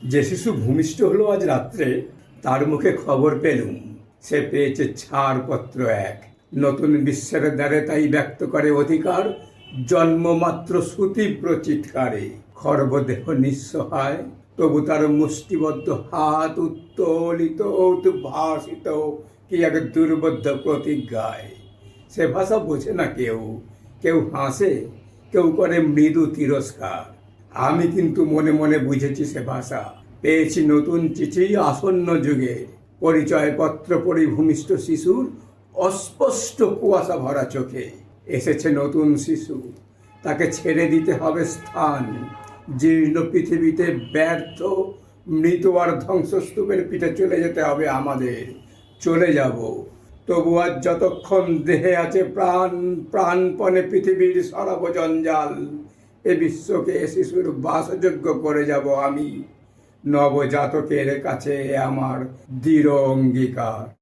যে শিশু ভূমিষ্ঠ হলো আজ রাত্রে, তার মুখে খবর পেলুম সে পেয়েছে ছাড়পত্র এক। নতুন বিশ্বের দ্বারে তাই ব্যক্ত করে অধিকার, জন্মমাত্র সুতীব্র চিৎকারে। খর্বদেহ নিঃসহায়, তবু তার মুষ্টিবদ্ধ হাত উত্তোলিত উদ্ভাসিত কি এক দুর্বোধ্য প্রতিজ্ঞায়। সে ভাষা বোঝে না কেউ, কেউ হাসে, কেউ করে মৃদু তিরস্কার। আমি কিন্তু মনে মনে বুঝেছি সে ভাষা। পেয়েছি নতুন চিঠি আসন্ন যুগে, পরিচয়পত্র পড়ি ভূমিষ্ঠ শিশুর অস্পষ্ট কুয়াশা ভরা চোখে। এসেছে নতুন শিশু, তাকে ছেড়ে দিতে হবে স্থান। জীর্ণ পৃথিবীতে ব্যর্থ মৃত আর ধ্বংসস্তূপের পিঠে চলে যেতে হবে আমাদের। চলে যাব, তবু আজ যতক্ষণ দেহে আছে প্রাণ, প্রাণপণে পৃথিবীর সরব জঞ্জাল। এ বিশ্বকে এ শিশুর বাসযোগ্য করে যাব আমি। নবজাতকের কাছে আমার দৃঢ় অঙ্গীকার।